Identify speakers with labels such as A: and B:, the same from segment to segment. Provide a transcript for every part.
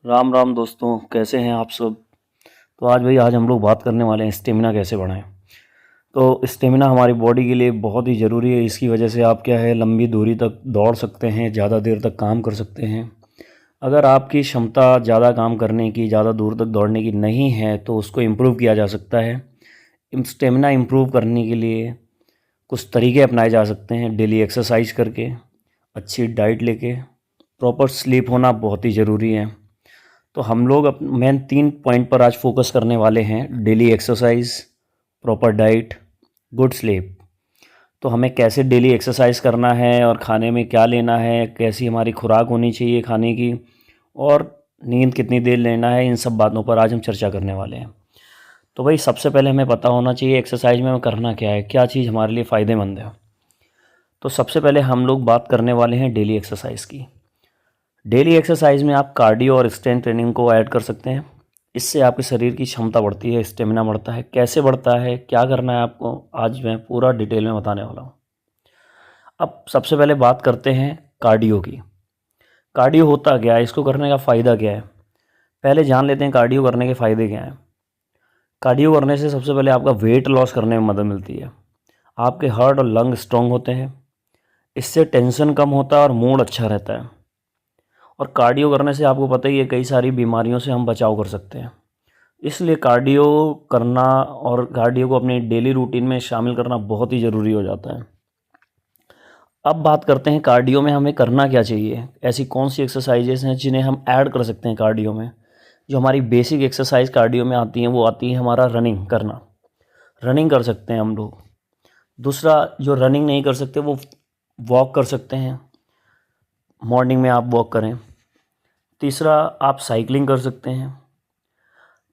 A: राम राम दोस्तों, कैसे हैं आप सब। तो आज हम लोग बात करने वाले हैं स्टेमिना कैसे बढ़ाएं। तो स्टेमिना हमारी बॉडी के लिए बहुत ही ज़रूरी है। इसकी वजह से आप क्या है लंबी दूरी तक दौड़ सकते हैं, ज़्यादा देर तक काम कर सकते हैं। अगर आपकी क्षमता ज़्यादा काम करने की, ज़्यादा दूर तक दौड़ने की नहीं है तो उसको इम्प्रूव किया जा सकता है। स्टेमिना इम्प्रूव करने के लिए कुछ तरीके अपनाए जा सकते हैं। डेली एक्सरसाइज करके, अच्छी डाइट लेके, प्रॉपर स्लीप होना बहुत ही ज़रूरी है। तो हम लोग मेन 3 पॉइंट पर आज फोकस करने वाले हैं। Daily exercise, proper diet, good sleep. तो हमें कैसे डेली एक्सरसाइज करना है और खाने में क्या लेना है, कैसी हमारी खुराक होनी चाहिए खाने की, और नींद कितनी देर लेना है, इन सब बातों पर आज हम चर्चा करने वाले हैं। तो भाई सबसे पहले हमें पता होना चाहिए एक्सरसाइज में हमें करना क्या है, क्या चीज़ हमारे लिए फ़ायदेमंद है। तो सबसे पहले हम लोग बात करने वाले हैं डेली एक्सरसाइज की। डेली एक्सरसाइज में आप कार्डियो और स्ट्रेंथ ट्रेनिंग को ऐड कर सकते हैं। इससे आपके शरीर की क्षमता बढ़ती है, स्टेमिना बढ़ता है। कैसे बढ़ता है, क्या करना है आपको, आज मैं पूरा डिटेल में बताने वाला हूँ। अब सबसे पहले बात करते हैं कार्डियो की। कार्डियो होता क्या है, इसको करने का फ़ायदा क्या है, पहले जान लेते हैं कार्डियो करने के फ़ायदे क्या हैं। कार्डियो करने से सबसे पहले आपका वेट लॉस करने में मदद मिलती है। आपके हार्ट और लंग स्ट्रॉन्ग होते हैं। इससे टेंशन कम होता है और मूड अच्छा रहता है। और कार्डियो करने से आपको पता ही है कई सारी बीमारियों से हम बचाव कर सकते हैं। इसलिए कार्डियो करना और कार्डियो को अपने डेली रूटीन में शामिल करना बहुत ही ज़रूरी हो जाता है। अब बात करते हैं कार्डियो में हमें करना क्या चाहिए, ऐसी कौन सी एक्सरसाइजेस हैं जिन्हें हम ऐड कर सकते हैं कार्डियो में। जो हमारी बेसिक एक्सरसाइज कार्डियो में आती हैं वो आती है हमारा रनिंग करना। रनिंग कर सकते हैं हम लोग। दूसरा, जो रनिंग नहीं कर सकते वो वॉक कर सकते हैं। मॉर्निंग में आप वॉक करें। तीसरा, आप साइकिलिंग कर सकते हैं।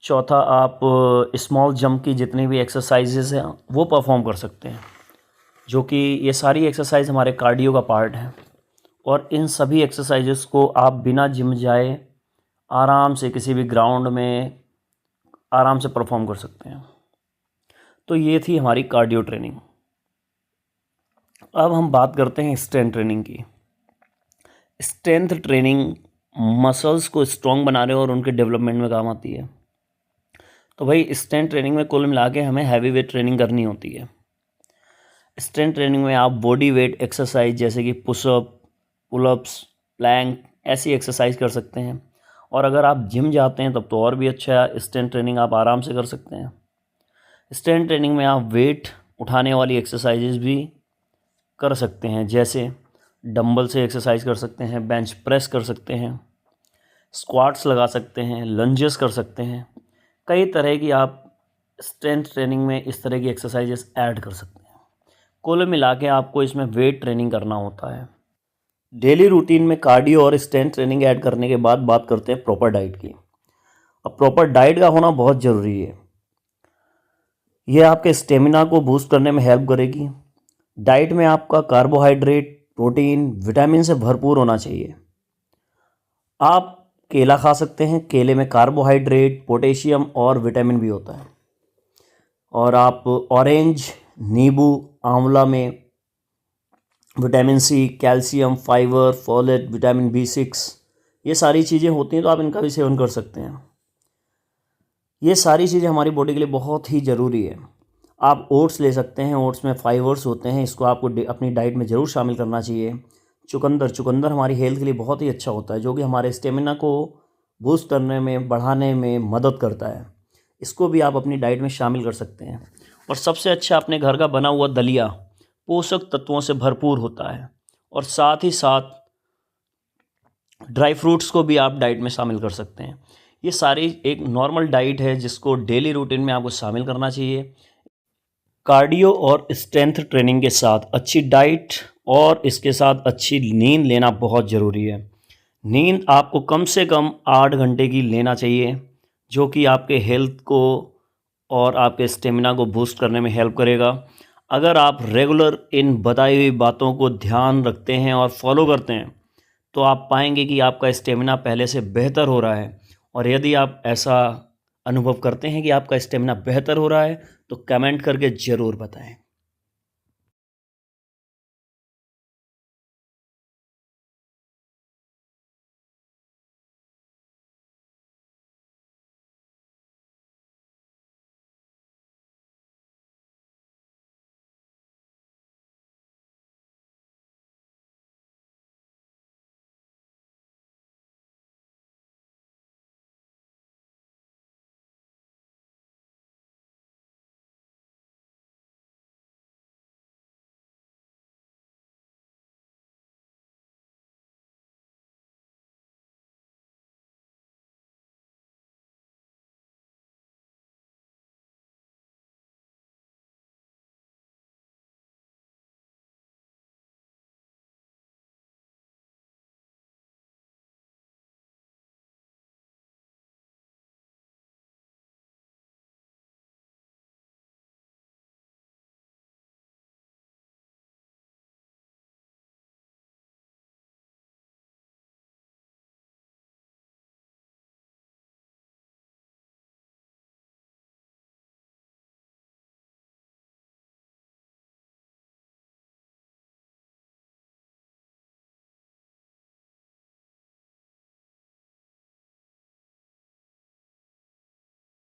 A: चौथा, आप स्मॉल जंप की जितनी भी एक्सरसाइजेस हैं वो परफॉर्म कर सकते हैं, जो कि ये सारी एक्सरसाइज हमारे कार्डियो का पार्ट है। और इन सभी एक्सरसाइजेस को आप बिना जिम जाए आराम से किसी भी ग्राउंड में आराम से परफॉर्म कर सकते हैं। तो ये थी हमारी कार्डियो ट्रेनिंग। अब हम बात करते हैं स्ट्रेंथ ट्रेनिंग की। स्ट्रेंथ ट्रेनिंग मसल्स को स्ट्रॉन्ग बनाने और उनके डेवलपमेंट में काम आती है। तो भाई स्ट्रेंथ ट्रेनिंग में कुल मिला के हमें हैवी वेट ट्रेनिंग करनी होती है। स्ट्रेंथ ट्रेनिंग में आप बॉडी वेट एक्सरसाइज जैसे कि पुशअप, पुलअप्स, प्लैंक, ऐसी एक्सरसाइज कर सकते हैं। और अगर आप जिम जाते हैं तब तो और भी अच्छा है, स्ट्रेंथ ट्रेनिंग आप आराम से कर सकते हैं। स्ट्रेंथ ट्रेनिंग में आप वेट उठाने वाली एक्सरसाइजेज भी कर सकते हैं, जैसे डंबल से एक्सरसाइज कर सकते हैं, बेंच प्रेस कर सकते हैं, स्क्वाट्स लगा सकते हैं, लंजेस कर सकते हैं। कई तरह की आप स्ट्रेंथ ट्रेनिंग में इस तरह की एक्सरसाइजेस ऐड कर सकते हैं। कुल मिला के आपको इसमें वेट ट्रेनिंग करना होता है। डेली रूटीन में कार्डियो और स्ट्रेंथ ट्रेनिंग ऐड करने के बाद बात करते हैं प्रॉपर डाइट की। अब प्रॉपर डाइट का होना बहुत ज़रूरी है। यह आपके स्टेमिना को बूस्ट करने में हेल्प करेगी। डाइट में आपका कार्बोहाइड्रेट, प्रोटीन, विटामिन से भरपूर होना चाहिए। आप केला खा सकते हैं। केले में कार्बोहाइड्रेट, पोटेशियम और विटामिन भी होता है। और आप ऑरेंज, नींबू, आंवला में vitamin C, calcium, fibre, folate, vitamin B6, ये सारी चीज़ें होती हैं, तो आप इनका भी सेवन कर सकते हैं। ये सारी चीज़ें हमारी बॉडी के लिए बहुत ही ज़रूरी है। आप ओट्स ले सकते हैं। ओट्स में फाइबर्स होते हैं, इसको आपको अपनी डाइट में ज़रूर शामिल करना चाहिए। चुकंदर हमारी हेल्थ के लिए बहुत ही अच्छा होता है, जो कि हमारे स्टेमिना को बूस्ट करने में, बढ़ाने में मदद करता है। इसको भी आप अपनी डाइट में शामिल कर सकते हैं। और सबसे अच्छा अपने घर का बना हुआ दलिया पोषक तत्वों से भरपूर होता है। और साथ ही साथ ड्राई फ्रूट्स को भी आप डाइट में शामिल कर सकते हैं। ये सारी एक नॉर्मल डाइट है जिसको डेली रूटीन में आपको शामिल करना चाहिए। कार्डियो और स्ट्रेंथ ट्रेनिंग के साथ अच्छी डाइट और इसके साथ अच्छी नींद लेना बहुत ज़रूरी है। नींद आपको कम से कम 8 घंटे की लेना चाहिए, जो कि आपके हेल्थ को और आपके स्टेमिना को बूस्ट करने में हेल्प करेगा। अगर आप रेगुलर इन बताई हुई बातों को ध्यान रखते हैं और फॉलो करते हैं तो आप पाएंगे कि आपका स्टेमिना पहले से बेहतर हो रहा है। और यदि आप ऐसा अनुभव करते हैं कि आपका स्टेमिना बेहतर हो रहा है तो कमेंट करके ज़रूर बताएं।